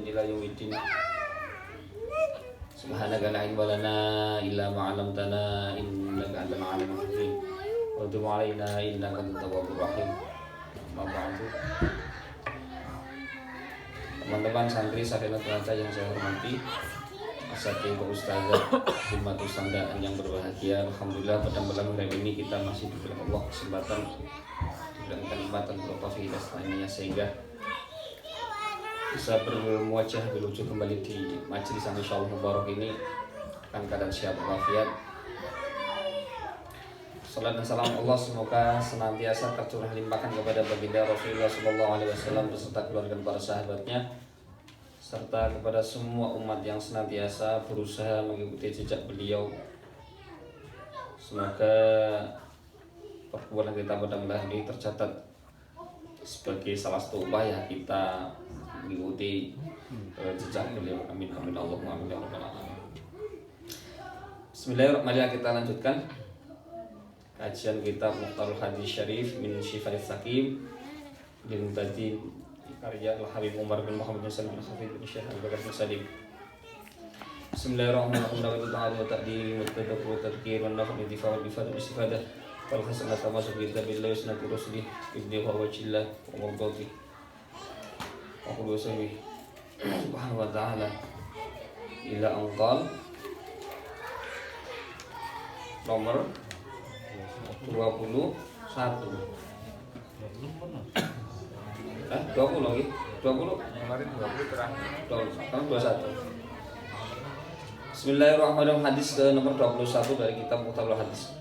ila yaumiddin. Subhanaka la ilma lana illa ma 'allamtana innaka antal alimul hakim. Wa tub 'alaina innaka antat tawwabur rahim. Amma ba'du. Teman-teman santri sarjana tenaga yang saya hormati, asatidz ustazah himmatus sandaan yang berbahagia. Alhamdulillah pada malam hari ini kita masih diberi Allah kesempatan, diberikan kenikmatan berupa fasilitas lainnya sehingga bisa bermuajah berlucu kembali di majelis yang insyaallah mubarak ini akan keadaan sehat walafiat. Salam dan salam Allah semoga senantiasa tercurah limpahkan kepada baginda Rasulullah sallallahu alaihi wasallam beserta keluarga dan para sahabatnya, serta kepada semua umat yang senantiasa berusaha mengikuti jejak beliau. Semoga perbuatan kita pada malam ini tercatat sebagai salah satu upaya kita mengikuti jejak beliau. Amin amin Allahumma amin ya rabbal alamin. Bismillahirrahmanirrahim. Kita lanjutkan kajian kitab Mukhtarul Hadis Syarif min Shifa'is Sakim bin Tadin karya Al-Habib Umar bin Muhammad bin Salim bin Khafid bin Syekh Al-Bakar bin Salim. Bismillahirrahmanirrahim. Wa ta'dil mutadab wa tadhkir wa nafa' intifa' wa ifadah istifadah wal hasanah tamasuk bi kitabillah wa sunnati rasulih bi wajhillah wa mardati. Aku bersuami Subhanahu wa ta'ala ila angkal nomor 21 20 lagi 20 kemarin 20 terakhir 21. Bismillahirrahmanirrahim. Hadis ke nomor 21 dari kitab Mukhtarul Hadis.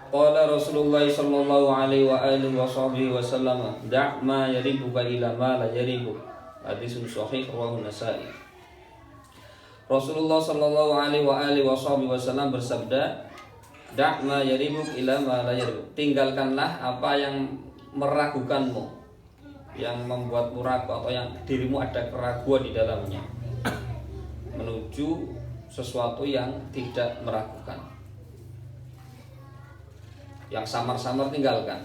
Qala Rasulullah sallallahu alaihi wa alihi wasallam da' ma yaribuka ila ma la yaribuk. Hadisun sahih rawahu Nasa'i. Rasulullah sallallahu alaihi wa alihi wasallam bersabda, da' ma yaribuk ila ma la yaribuk. Tinggalkanlah apa yang meragukanmu, yang membuatmu ragu atau yang dirimu ada keraguan di dalamnya, menuju sesuatu yang tidak meragukan. Yang samar-samar tinggalkan.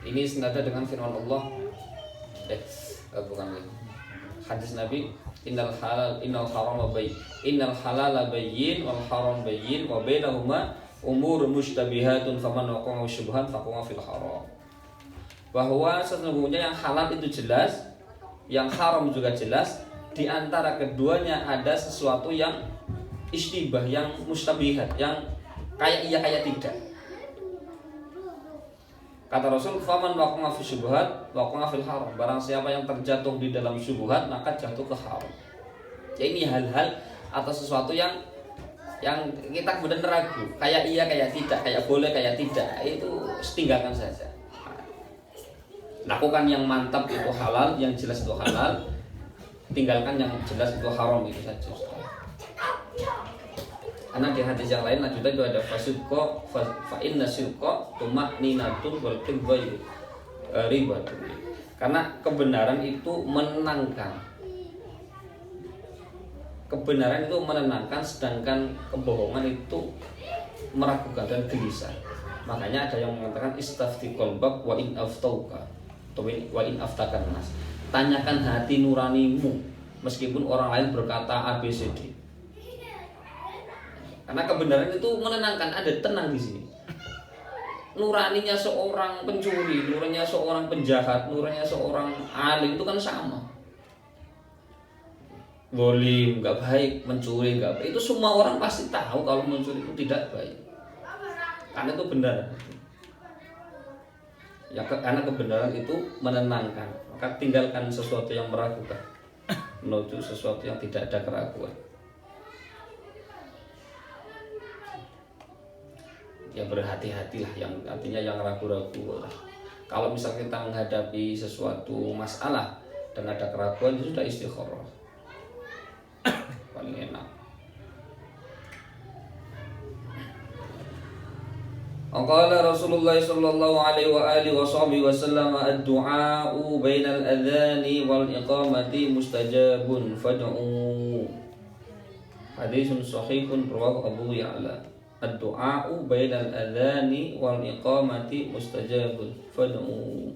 Ini senada dengan firman Allah. Bukan lagi. Hadis Nabi, innal harama bayyin, innal halala bayyin wal haram bayyin wa bainahuma umur mushtabihatun faman waqa'a syubhan faqa'a fil haram. Bahwa sesungguhnya yang halal itu jelas, yang haram juga jelas, di antara keduanya ada sesuatu yang istibah, yang mustabihat, yang kayak iya kayak tidak. Kata Rasul, faman waqa'a fi syubhat waqa'a fil haram. Barang siapa yang terjatuh di dalam syubhat maka jatuh ke haram. Ya ini hal-hal atau sesuatu yang kita kemudian ragu, kayak iya kayak tidak, kayak boleh kayak tidak, itu tinggalkan saja. Lakukan yang mantap itu halal, yang jelas itu halal. Tinggalkan yang jelas itu haram, itu saja. Karena di hadis yang lain lanjutan itu ada fasyuqa fa inna syuqa tuma'ninatun wal kibbu ribatun. Karena kebenaran itu menenangkan. Kebenaran itu menenangkan, sedangkan kebohongan itu meragukan dan gelisah. Makanya ada yang mengatakan istafti qalbak wa in aftauka wa in aftakan nas. Tanyakan hati nuranimu meskipun orang lain berkata A B C D. Karena kebenaran itu menenangkan, ada tenang di sini. Nuraninya seorang pencuri, nuraninya seorang penjahat, nuraninya seorang alim itu kan sama. Zalim nggak baik, mencuri nggak baik. Itu semua orang pasti tahu kalau mencuri itu tidak baik. Karena itu benar. Ya, karena kebenaran itu menenangkan. Maka tinggalkan sesuatu yang meragukan, menuju sesuatu yang tidak ada keraguan. Ya berhati-hatilah, yang artinya yang ragu-ragu lah. Kalau misalnya kita menghadapi sesuatu masalah dan ada keraguan, itu sudah istikharah. Paling enak. Qala Rasulullah sallallahu alaihi wa alihi wasallam ad-du'a'u bainal adhani wal iqamati mustajabun fad'u. Hadisun sahihun rawahu Abu Ya'la. Ad-du'a'u bainal adhani wal iqamati mustajabun fad'u.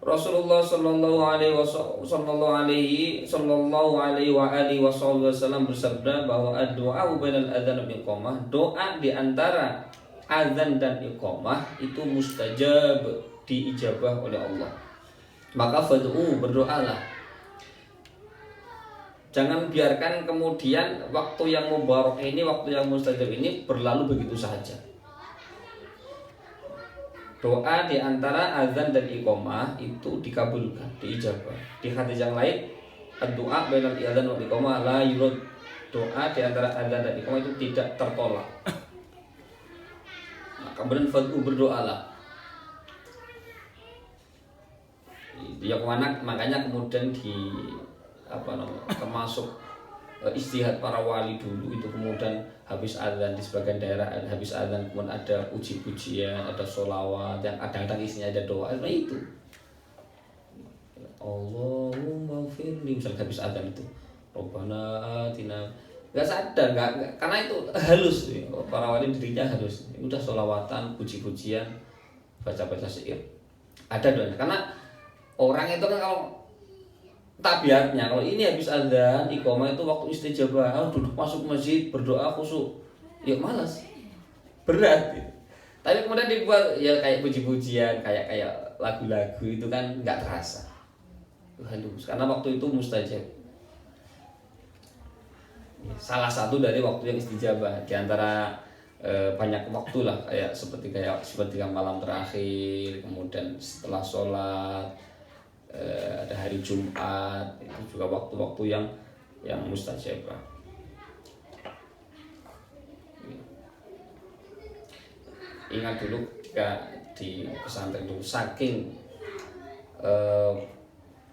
Rasulullah sallallahu alaihi wasallam bersabda bahwa doa bainal adzan wal iqamah, doa di antara azan dan iqamah itu mustajab, diijabah oleh Allah. Maka fad'u, berdoalah. Jangan biarkan kemudian waktu yang mubarak ini, waktu yang mustajab ini berlalu begitu saja. Doa di antara azan dan iqamah itu dikabulkan, diijabah. Di hadis yang lain, doa bainal adzan wal iqamah la yurad. Doa di antara azan dan iqamah itu tidak tertolak. Nah, kemudian fad'u, berdoalah. Ya kemana, makanya kemudian termasuk istihad para wali dulu itu, kemudian habis adzan di sebagian daerah habis adzan kemudian ada puji-pujian, ada sholawat yang kadang-kadang isinya ada doa. Nah itu Allahumma firli, misalnya habis adzan itu Rabbana atina, nggak sadar, nggak, karena itu halus ya. Para wali dirinya halus, udah sholawatan, puji-pujian, baca-baca syair, ada doanya. Karena orang itu kan kalau tabiatnya, kalau ini habis adzan iqamah itu waktu istijabah, duduk masuk masjid berdoa khusyuk, ya malas, berat gitu. Tapi kemudian dibuat ya kayak puji-pujian, kayak lagu-lagu itu kan nggak terasa, halus, karena waktu itu mustajab. Salah satu dari waktu yang istijabah di antara banyak waktu lah, kayak seperti malam terakhir, kemudian setelah sholat, ada hari Jumat, itu juga waktu-waktu yang mustajabah. Ingat dulu ketika di pesantren dulu, saking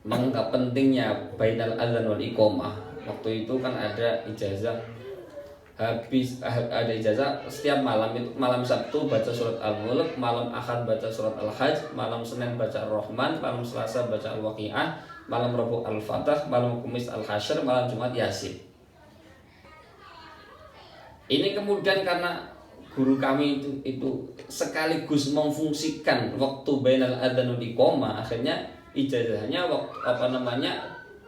menganggap pentingnya bainal adzan wal iqamah, waktu itu kan ada ijazah, ada ijazah setiap malam itu, malam Sabtu baca surat Al-Mulk, malam Ahad baca surat Al-Hajj, malam Senin baca Ar-Rahman, malam Selasa baca Al-Waqi'ah, malam Rabu Al-Fatah, malam Kamis Al-Hasyr, malam Jumat Yasin. Ini kemudian karena guru kami itu sekaligus memfungsikan waktu bainal adzan wal iqamah, akhirnya ijazahnya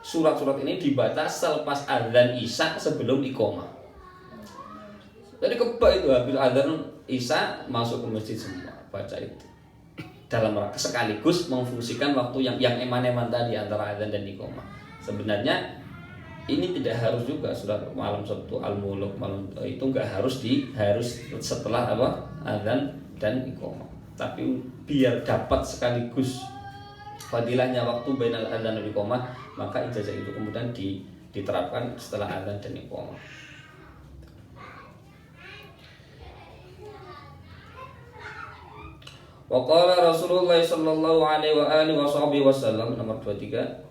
surat-surat ini dibaca selepas adzan Isya sebelum iqamah. Jadi kebak itu habis adzan Isya masuk ke masjid semua baca itu, dalam rangka sekaligus memfungsikan waktu yang eman-eman tadi antara adzan dan iqamah. Sebenarnya ini tidak harus juga surat malam Sabtu Al-Mulk, malam itu nggak harus setelah adzan dan iqamah. Tapi biar dapat sekaligus fadilahnya waktu bainal adzan dan iqamah, maka ijazah itu kemudian diterapkan setelah adzan dan iqamah. Wa qala Rasulullah sallallahu alaihi wasallam, nomor 23,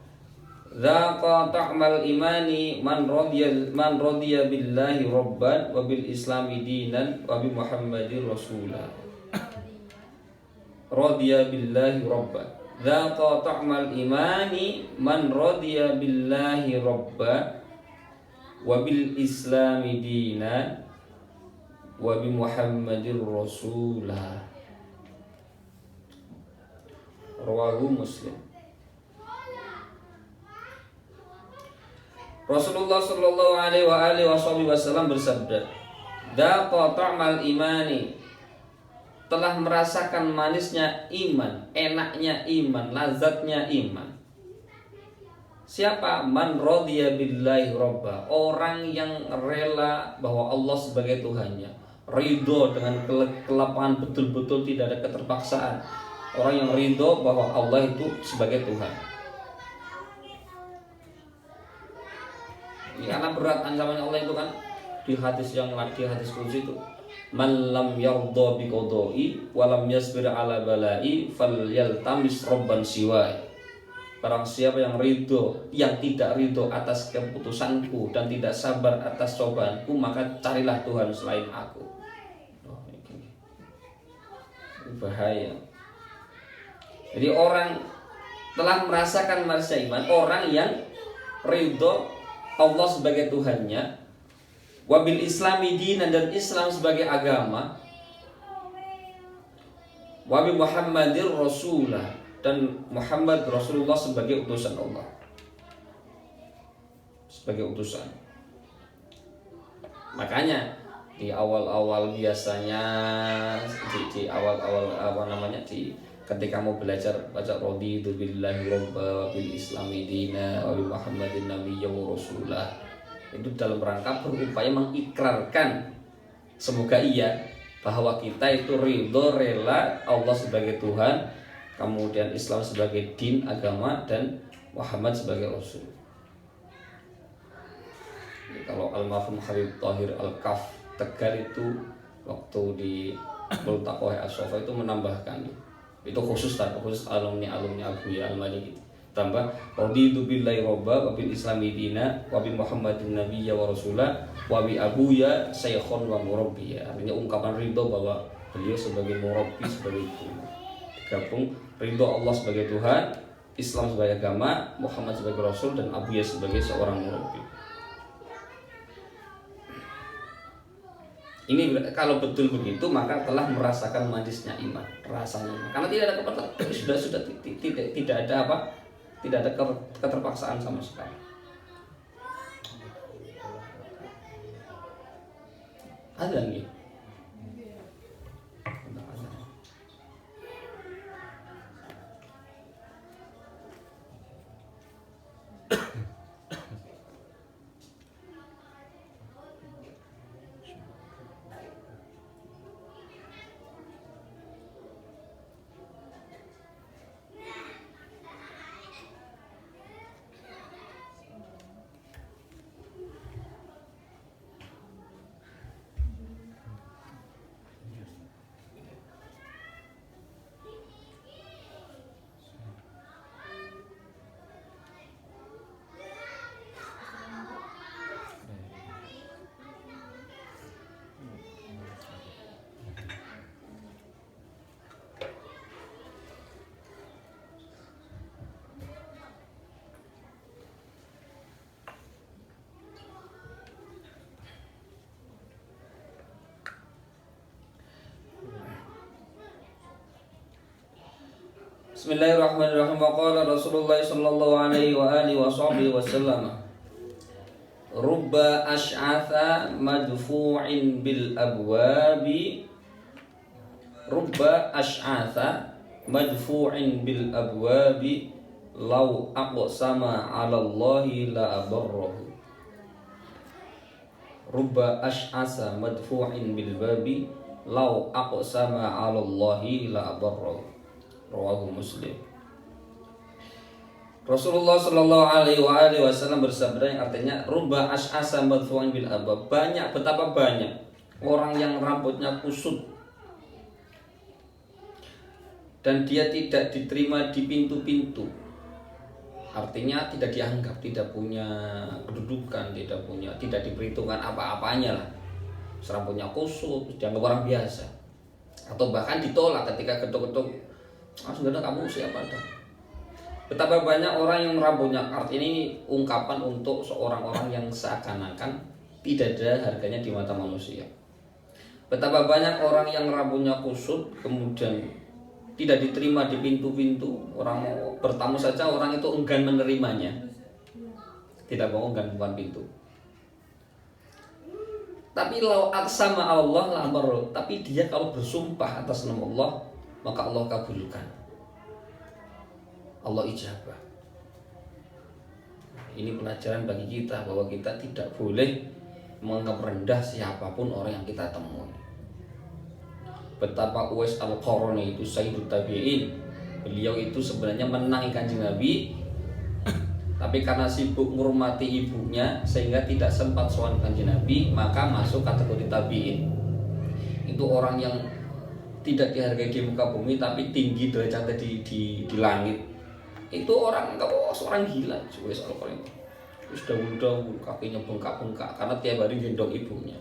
Zaqa ta'mal imani man radiya billahi rabban wa bil islami dinan wa bi Muhammadir rasulah. Radiya billahi rabban. Zaqa ta'mal imani man radiya billahi rabban wa bil islami dinan wa bi Muhammadir rasulah. Rawahu Muslim. Rasulullah sallallahu alaihi wasallam bersabda, "Dzaqa ta'mal imani," telah merasakan manisnya iman, enaknya iman, lazatnya iman. Siapa? Man radiya billahi robba, orang yang rela bahwa Allah sebagai Tuhannya, ridho dengan kelapangan, betul-betul tidak ada keterpaksaan. Orang yang ridho bahwa Allah itu sebagai Tuhan. Ya, karena berat ancaman Allah itu kan di hadis kursi itu, man lam yardha bi qada'i wa lam yasbir ala bala'i falyaltamis rabban siwai. Barang siapa yang tidak ridho atas keputusanku dan tidak sabar atas cobaanku, maka carilah Tuhan selain aku. Ini bahaya. Jadi orang telah merasakan manisnya iman, orang yang ridho Allah sebagai Tuhannya, wabil islami dinan, dan Islam sebagai agama, wabil Muhammadir rasulah, dan Muhammad Rasulullah sebagai utusan Allah, sebagai utusan. Makanya di awal-awal biasanya di awal-awal ketika mau belajar baca raditu billahi robba bil islami dina wa bi Muhammadin nabiyya wa rasulah, itu dalam rangka berupaya mengikrarkan semoga iya bahwa kita itu ridho rela Allah sebagai Tuhan, kemudian Islam sebagai din agama, dan Muhammad sebagai Rasul. Kalau almarhum Habib Thahir Al-Kaf Tegar itu waktu di Multaqah As-Sofa itu menambahkan, itu khusus alumni Abuya Al-Malik itu, tambah raditu billahi robba wa bil islami dina wa bi Muhammadin nabiyya wa rasulah wa bi abuya syekhon wa murabbiya. Artinya ungkapan ridho bahwa beliau sebagai murabbi, sebagai guru. Digabung ridho Allah sebagai Tuhan, Islam sebagai agama, Muhammad sebagai Rasul, dan abuya sebagai seorang murabbi. Ini kalau betul begitu maka telah merasakan manisnya iman, rasanya. Karena tidak ada keterpaksaan, sudah tidak ada apa? Tidak ada keterpaksaan sama sekali. Ada nih. Bismillahirrahmanirrahim. Waqala Rasulullah sallallahu alaihi wa alihi wasallam, rubba ash'atha madfu'in bil abwabi, rubba ash'atha madfu'in bil abwabi law aqsama 'ala Allahi la abarrahu. Rubba ash'atha madfu'in bil babi law aqsama 'ala Allahi la abarrahu. Rawahu Muslim. Rasulullah Shallallahu Alaihi Wasallam bersabda yang artinya rubba ash'asa madfu'an bil abab, banyak, betapa banyak orang yang rambutnya kusut dan dia tidak diterima di pintu-pintu, artinya tidak dianggap, tidak punya kedudukan, tidak diperhitungkan apa-apanya lah. Rambutnya kusut, dianggap orang biasa, atau bahkan ditolak ketika ketuk-ketuk, sebenarnya kamu siapa dah? Betapa banyak orang yang rambutnya, artinya ini ungkapan untuk seorang-orang yang seakan-akan tidak ada harganya di mata manusia. Betapa banyak orang yang rambutnya kusut kemudian tidak diterima di pintu-pintu. Orang mau bertamu saja orang itu enggan menerimanya, tidak mau, enggan bukan pintu. Tapi lau aqsama Allah la abarra, tapi dia kalau bersumpah atas nama Allah maka Allah kabulkan, Allah ijabah. Ini pelajaran bagi kita bahwa kita tidak boleh menganggap rendah siapapun orang yang kita temui. Betapa Uwais Al-Qarni itu Sayyidut Tabi'in, beliau itu sebenarnya menangi Kanjeng Nabi, tapi karena sibuk menghormati ibunya sehingga tidak sempat sowan Kanjeng Nabi, maka masuk kategori tabi'in. Itu orang yang tidak dihargai di muka bumi tapi tinggi derajatnya di langit. Itu orang, seorang gila. Uwais Al-Qarni sudah udah kakinya bengkak-bengkak karena tiap hari gendong ibunya.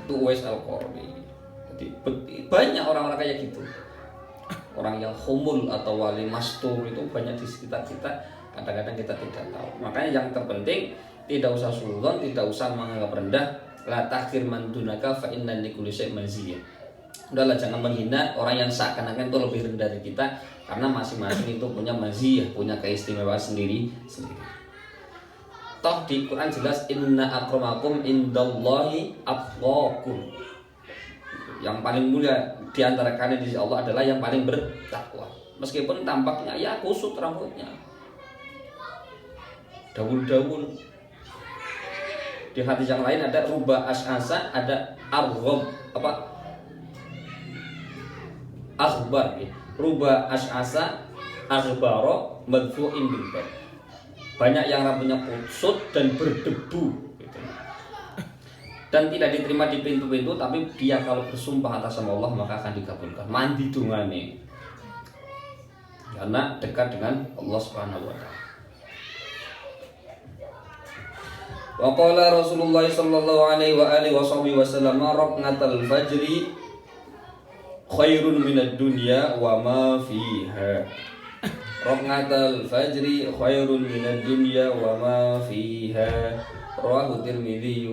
Itu Uwais Al-Qarni. Jadi banyak orang-orang kayak gitu. Orang yang humul atau wali mastur itu banyak di sekitar kita. Kadang-kadang kita tidak tahu. Makanya yang terpenting tidak usah suudzon, tidak usah menganggap rendah. La tahkir man dunaka fa inna likulli syai'in maziyah. Udahlah, jangan menghina orang yang seakan-akan itu lebih rendah dari kita, karena masing-masing itu punya maziyah, punya keistimewaan sendiri. Toh di Quran jelas inna akramakum indallahi atqakum. Yang paling mulia di antara kalian di sisi Allah adalah yang paling bertakwa. Meskipun tampaknya ya kusut rambutnya, daun-daun. Di hadis yang lain ada ruba as'asa, ada arghab akhbar ya. Ruba as'asa akhbaro madfu'in bil bab. Banyak yang rambutnya kusut dan berdebu gitu. Dan tidak diterima di pintu-pintu, tapi dia kalau bersumpah atas nama Allah maka akan dikabulkan. Mandi dungane. Karena dekat dengan Allah Subhanahu wa taala. Wa qala Rasulullah sallallahu alaihi wa alihi wasallam raqnatul fajri khairun minad dunya wa ma fiha. Raqnatul fajri khairun minad dunya wa ma fiha. Rawahu Tirmidzi.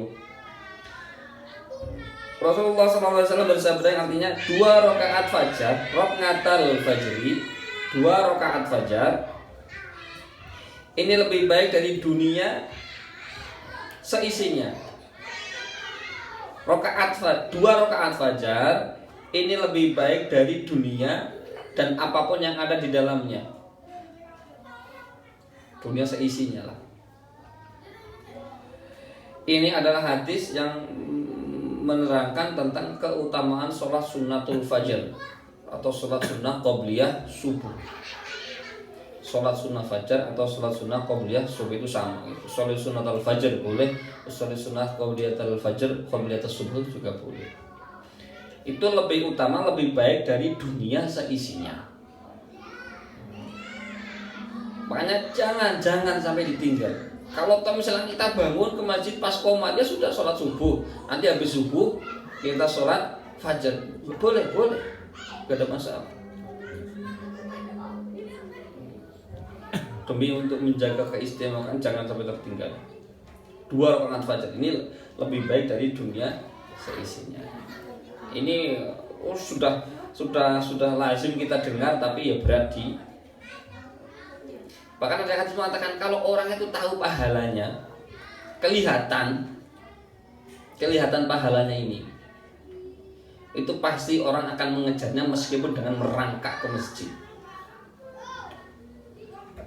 Rasulullah SAW bersabda yang artinya 2 rakaat fajar, raqnatul fajri, 2 rakaat fajar ini lebih baik dari dunia seisinya. 2 rakaat fajar ini lebih baik dari dunia dan apapun yang ada di dalamnya. Dunia seisinya lah. Ini adalah hadis yang menerangkan tentang keutamaan sholat sunnatul fajar atau sholat sunnah qobliyah subuh. Sholat sunnah fajar atau sholat sunnah qobliyah subuh itu sama. Sholat sunnatul fajar boleh, sholat sunnah qobliyatul fajar, qobliyatul subuh juga boleh. Itu lebih utama, lebih baik dari dunia seisinya. Makanya jangan sampai ditinggal. Kalau misalnya kita bangun ke masjid pas qomat, ya sudah sholat subuh. Nanti habis subuh kita sholat fajar. Boleh, gak ada masalah. Demi untuk menjaga keistimewaan jangan sampai tertinggal. 2 rakaat fajar ini lebih baik dari dunia seisinya. Ini sudah lazim kita dengar, tapi ya berat di. Bahkan ada hadis mengatakan kalau orang itu tahu pahalanya, kelihatan pahalanya ini, itu pasti orang akan mengejarnya meskipun dengan merangkak ke masjid.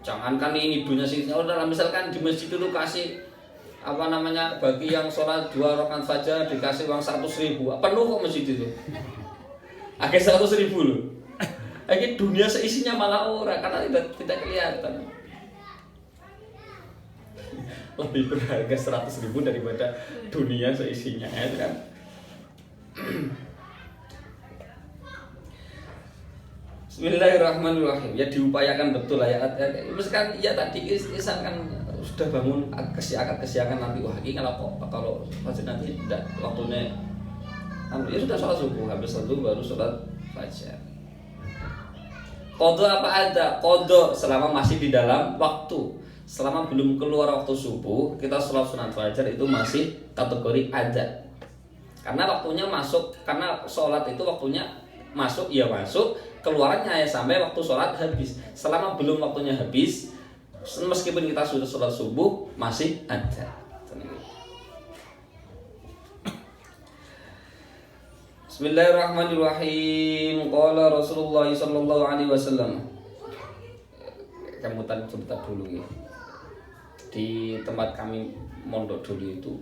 Jangankan ini dunia sih, udah misalkan di masjid itu kasih bagi yang sholat 2 rakaat fajar dikasih uang 100.000, penuh kok masjid itu. Agak 100.000 loh. Lagi dunia seisinya malah orang karena tidak kelihatan. Lebih berharga 100.000 daripada dunia seisinya, itu kan. Bismillahirrahmanirrahim. Ya diupayakan betul lah ya. Misalkan ya tadi kan sudah bangun kesiangan nanti, wah ini kalau fajar nanti tidak waktunya. Ya sudah sholat subuh, habis itu baru sholat fajar. Qadha apa ada? Qadha selama masih di dalam waktu. Selama belum keluar waktu subuh, kita sholat sunat fajar itu masih kategori ada. Karena waktunya masuk, karena sholat itu waktunya masuk, ya masuk, keluarannya ya sampai waktu sholat habis. Selama belum waktunya habis, meskipun kita sudah sholat subuh, masih ada. Bismillahirrahmanirrahim. Qala Rasulullah sallallahu alaihi wasallam. Kemutan sebentar dulu ya. Di tempat kami mondok dulu itu,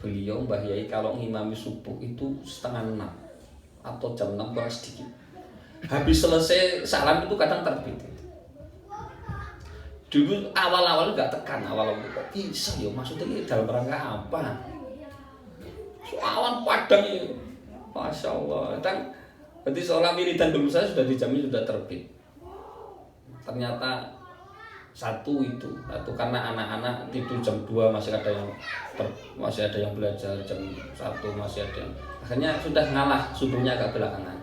beliau Mbah Yai kalau ngimami subuh itu 5:30 atau jam 6 kurang sedikit. Habis selesai salam itu kadang terbit. Dulu awal-awal nggak tekan, awal-awal kok bisa ya, maksudnya ini dalam rangka apa? Awan padang ya, Masya Allah. Dan berarti seolah wiridan dulu saya sudah dijamin sudah terbit. Ternyata satu karena anak-anak tidur jam 2 masih ada yang belajar jam 1, masih ada yang akhirnya sudah ngalah, subuhnya agak belakangan.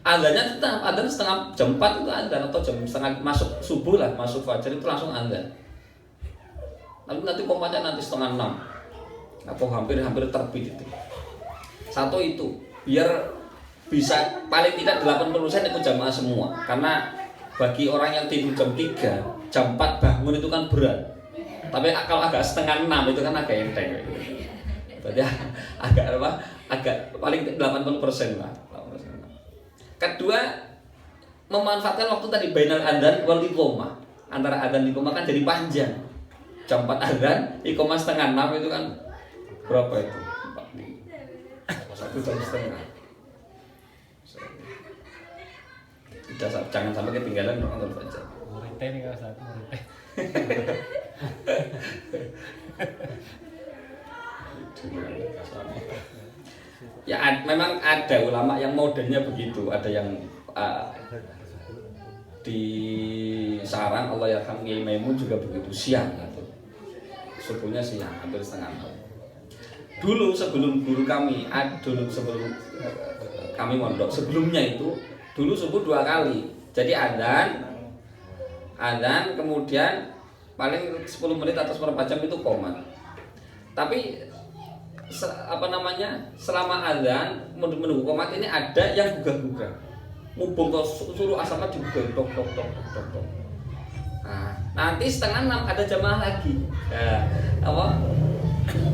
Adanya tetap ada setengah jam 4 itu ada, atau jam setengah masuk subuh lah, masuk fajar itu langsung ada. Nanti komatnya nanti 5:30 atau hampir terbit itu. Satu itu biar bisa paling tidak 80% itu jamaah semua. Karena bagi orang yang tidur jam 3, jam 4 bangun itu kan berat. Tapi kalau agak setengah 6 itu kan agak enteng. Berarti agak apa? Agak paling 80% lah. Kedua, memanfaatkan waktu tadi bainal adzan wal iqamah. Antara adzan dan iqamah kan jadi panjang. Jam 4 adzan, iqamah setengah 6 itu kan berapa itu? 1 jam setengah. Jangan sampai ketinggalan nonton fajar. Muridnya nih kalau satu muridnya. Ya memang ada ulama yang modelnya begitu, ada yang di sarang Allah yarham Kiai Maimun juga begitu siang gitu. Subuhnya siang hampir setengah 6. Dulu sebelum guru kami, sebelum kami mondok, sebelumnya itu dulu subuh 2 kali. Jadi adzan kemudian paling 10 menit atau seperempat jam itu qomat. Tapi selama adzan menunggu qomat ini ada yang gugah-gugah. Mumpung kau suruh asapnya digugah tok. Nah, nanti setengah 6 ada jamaah lagi. Nah,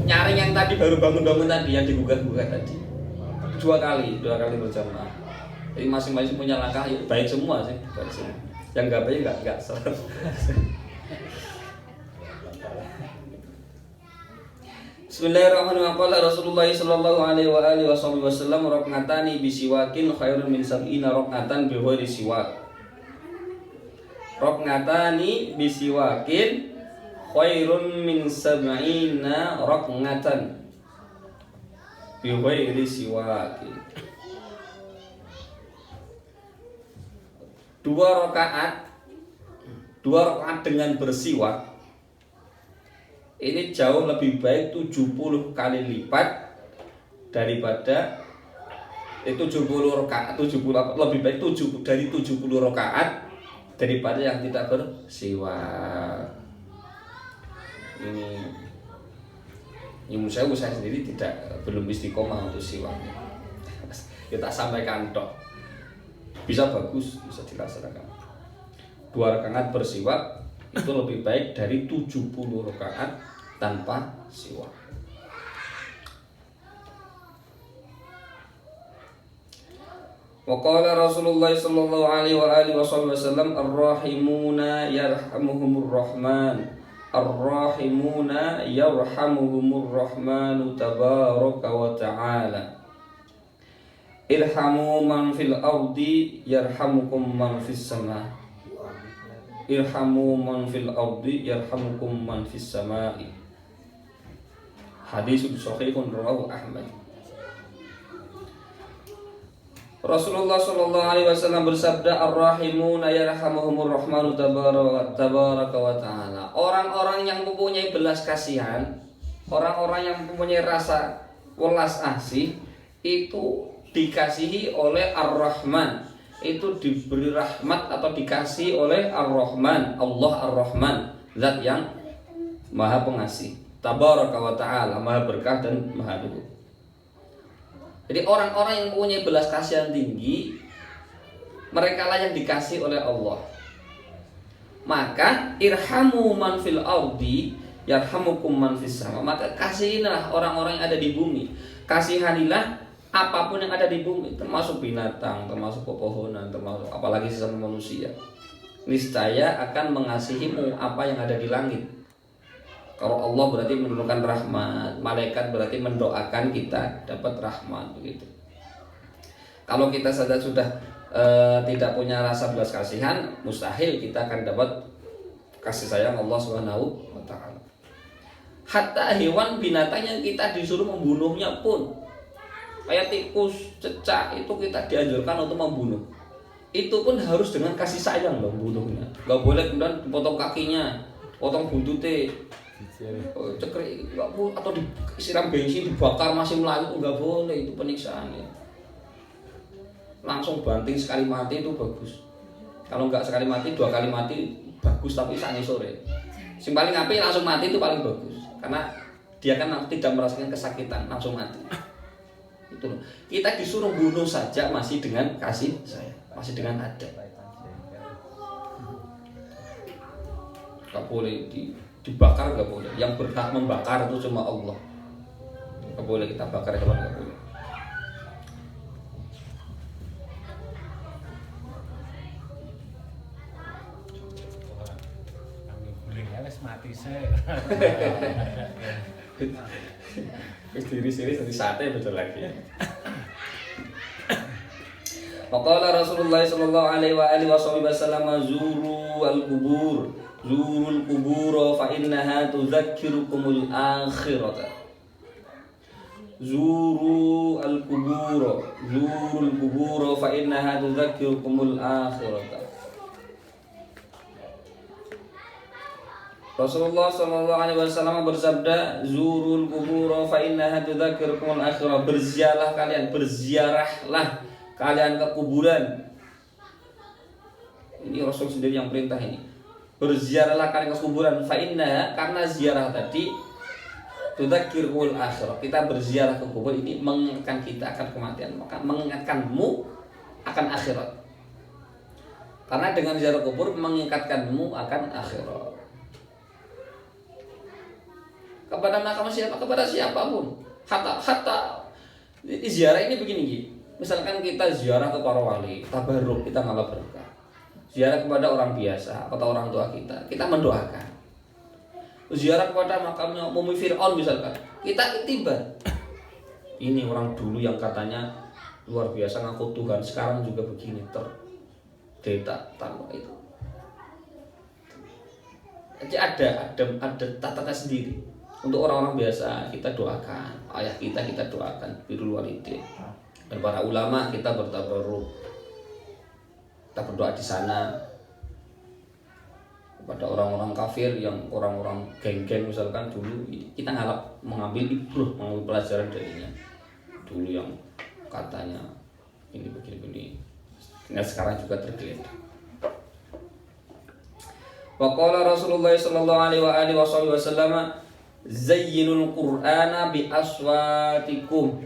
nyaring yang tadi baru bangun tadi yang digugah-gugah tadi. 2 kali berjamaah. Jadi masing-masing punya langkah baik semua sih, baik semua. Yang nggak baik nggak salah. Bismillahirrahmanirrahim. Qala Rasulullah sallallahu alaihi wasallam raqatani bisiwakin khairun min sab'ina raqatan bi ghairi siwak. Raqatani bisiwakin khairun min sab'ina raqatan bi ghairi siwakin. 2 rakaat dengan bersiwak ini jauh lebih baik 70 kali lipat daripada 70 rakaat, lebih baik 70 rakaat daripada yang tidak bersiwak. Ini saya sendiri belum istiqomah untuk siwak. Kita sampaikan tok. Bisa bagus, bisa dilaksanakan. 2 rakaat bersiwak itu lebih baik dari 70 rakaat tanpa siwak. Wa qala Rasulullah sallallahu alaihi wasallam ar-rahimuna yarhamuhumur rahman. Ar-rahimuna yarhamuhumur rahmanu tabaraka wa ta'ala. Irhamu man fil ardi yarhamukum man fis sama. Irhamu man fil ardi yarhamukum man fis samai. Hadis sahihun rawahu Ahmad. Rasulullah sallallahu alaihi wasallam bersabda ar-rahimuna yarhamuhumur rahmanu tabaraka wa ta'ala. Orang-orang yang mempunyai belas kasihan, orang-orang yang mempunyai rasa welas asih itu dikasihi oleh Ar-Rahman, itu diberi rahmat atau dikasih oleh Ar-Rahman, Allah Ar-Rahman, zat yang maha pengasih, tabaraka wa ta'ala, maha berkah dan maha luhur. Jadi orang-orang yang mempunyai belas kasihan tinggi, mereka lah yang dikasih oleh Allah. Maka irhamu man fil ardi yarhamukum man fis sama. Maka kasihilah orang-orang yang ada di bumi, kasihanilah apapun yang ada di bumi, termasuk binatang, termasuk pepohonan, termasuk apalagi sesama manusia. Niscaya akan mengasihimu apa yang ada di langit. Kalau Allah berarti menurunkan rahmat, malaikat berarti mendoakan kita dapat rahmat begitu. Kalau kita sudah tidak punya rasa belas kasihan, mustahil kita akan dapat kasih sayang Allah Subhanahu wa taala. Hatta hewan binatang yang kita disuruh membunuhnya pun, kayak tikus, cecak, itu kita dianjurkan untuk membunuh. Itu pun harus dengan kasih sayang loh membunuhnya. Gak boleh kemudian dipotong kakinya, potong buntutnya, cekrik, atau disiram bensin, dibakar masih melayu, nggak boleh, itu penyiksaan ya. Langsung banting sekali mati itu bagus. Kalau nggak sekali mati, 2 kali mati bagus, tapi sangi sore. Yang paling apik langsung mati itu paling bagus, karena dia kan tidak merasakan kesakitan, langsung mati. Gitu loh. Kita disuruh bunuh saja masih dengan kasih sayang, masih dengan ada. Gak boleh dibakar, gak boleh. Yang berhak membakar itu cuma Allah. Gak boleh kita bakar hewan, gak boleh. Mati saya. Wis diri-diri nanti sate betul lagi. Waqala Rasulullah sallallahu alaihi wa alihi wasallam zuru al-qubur. Zurul qubur fa innaha tudzakkirukumul akhirata. Zuru al-qubur. Zurul qubur fa innaha tudzakkirukumul akhirata. Rasulullah sallallahu alaihi wasallam bersabda, "Zurul qubur fa innaha tudzakirukumul akhirah." Berziarahlah kalian ke kuburan. Ini Rasul sendiri yang perintah ini. Berziarahlah kalian ke kuburan fa innaha, karena ziarah tadi tudzakirukumul akhirah. Kita berziarah ke kubur ini mengingatkan kita akan kematian, maka mengingatkanmu akan akhirat. Karena dengan ziarah kubur mengingatkanmu akan akhirat. Kepada makam siapa? Kepada siapapun. Hatta ziarah ini begini, misalkan kita ziarah ke para wali, tabarruk, kita malah berkah. Ziarah kepada orang biasa atau orang tua kita mendoakan. Ziarah kepada makamnya Mumi Fir'aun misalkan, kita iktibar. Ini orang dulu yang katanya luar biasa ngaku Tuhan, sekarang juga begini terdetak tanpa itu. Jadi ada tatanan sendiri. Untuk orang-orang biasa kita doakan, ayah kita doakan, birrul walidain. Dan para ulama kita bertabarruk, kita berdoa di sana. Kepada orang-orang kafir yang orang-orang geng-geng misalkan dulu, kita mengambil ibrah, mengambil pelajaran darinya. Dulu yang katanya ini begini-begini, nah sekarang juga tergeletak. Wa qala Rasulullah sallallahu alaihi wasallam, zayyinul Qur'ana bi aswatikum.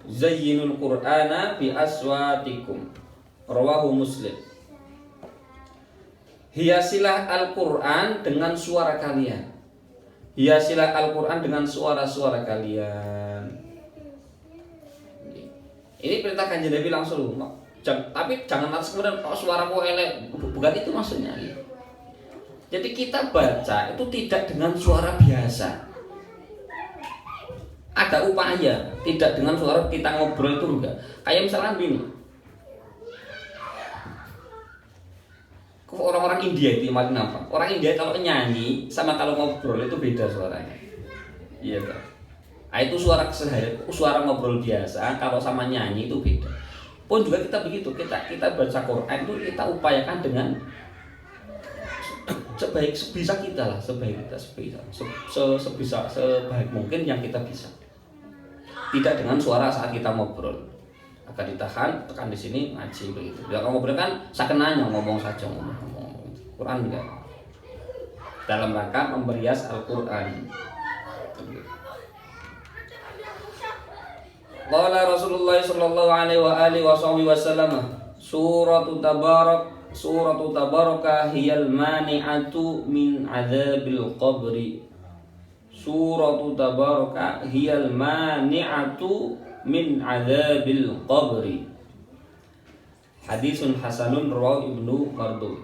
Zayyinul Qur'ana bi aswatikum. Rawahu Muslim. Hiasilah Al-Qur'an dengan suara kalian. Hiasilah Al-Qur'an dengan suara-suara kalian. Ini perintah Kanjeng Nabi langsung. Tapi jangan atas kemudian suaraku elek. Bukan itu maksudnya. Jadi kita baca itu tidak dengan suara biasa. Ada upaya, tidak dengan suara kita ngobrol itu enggak. Kayak misalkan gini. Orang-orang India itu makin nampak. Orang India kalau nyanyi sama kalau ngobrol itu beda suaranya. Iya kan? Nah, itu suara keseharian, suara ngobrol biasa. Kalau sama nyanyi itu beda. Pun juga kita begitu. Kita baca Quran itu kita upayakan dengan sebisa kita lah, sebaik mungkin yang kita bisa. Tidak dengan suara saat kita ngobrol. Agak ditahan, tekan di sini ngaji begitu. Ya kalau ngobrol kan sakenanya ngomong saja ngomong. Quran enggak. Dalam rangka memberias Al-Qur'an. Qala Rasulullah sallallahu alaihi wasallam, suratu tabaraka hiyal mani'atu min adzabil qabri. Suratu tabaraka hiyal mani'atu min adzabil qabri. Hadisun hasanun rawahu Ibnu Mardum.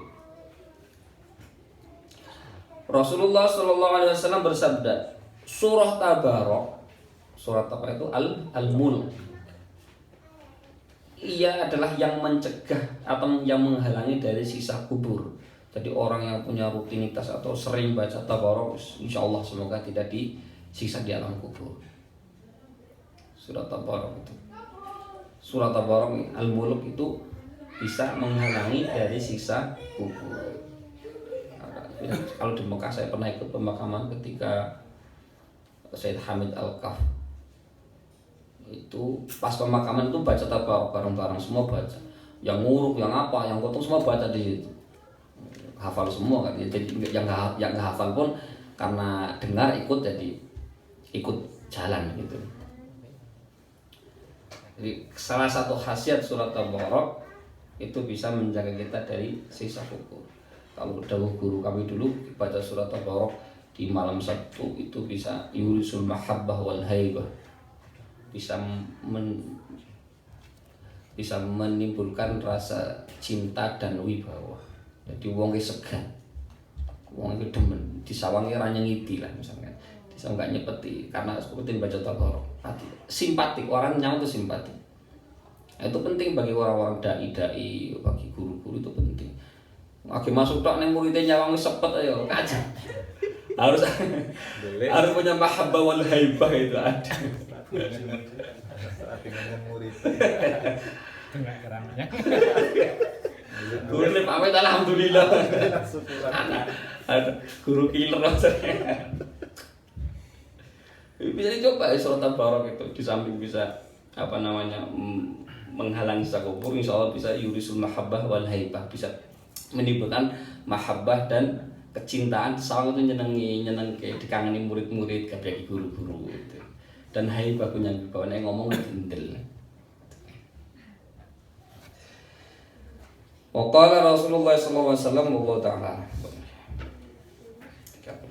Rasulullah sallallahu alaihi wasallam bersabda, surah Tabarak, surat apa itu? Al-Mulk. Ia adalah yang mencegah atau yang menghalangi dari sisa kubur. Jadi orang yang punya rutinitas atau sering baca Tabarak, insya Allah semoga tidak disiksa di alam kubur. Surat Tabarak itu, surat Tabarak Al-Mulk itu bisa menghalangi dari sisa kubur. Kalau di Mekah saya pernah ikut pemakaman ketika Sayyid Hamid Al-Kaf. Itu pas pemakaman itu baca Tabarak bareng-bareng, semua baca. Yang nguruk, yang apa, yang potong semua baca di situ. Hafal semua kan. Jadi yang nggak hafal pun karena dengar ikut, jadi ikut jalan gitu. Jadi salah satu khasiat surat Tabarak itu bisa menjaga kita dari siksa kubur. Kalau dawuh guru kami dulu baca surat Tabarak di malam Sabtu itu bisa yurisul mahabbah wal haibah, bisa bisa menimbulkan rasa cinta dan wibawa. Jadi wong segan, wong itu demen disawangi ra nyengiti lah misalnya, bisa nggak nyepeti karena seperti baca Tabarak, simpatik, orang nyang itu simpatik. Itu penting bagi orang-orang dai, bagi guru-guru itu penting. Lagi masuk tok neng muridnya nyawang sepet ayo kaca. Harus harus punya mahabbah wal haibah itu ada. murid. Tengah keramnya. Guru nih pamit alhamdulillah. Ada guru killer maksudnya. Bisa dicoba surat Tabarak itu, di samping bisa apa namanya menghalangi siksa kubur, insya Allah bisa yurisul mahabbah wal haibah, bisa menimbulkan mahabbah dan kecintaan. Sawang itu nyeneng kayak dikangeni murid-murid kabeh guru-guru itu. Dan haibah punya bawaan ngomong dindel. Wa qala Rasulullah sallallahu alaihi wasallam wa ta'ala 31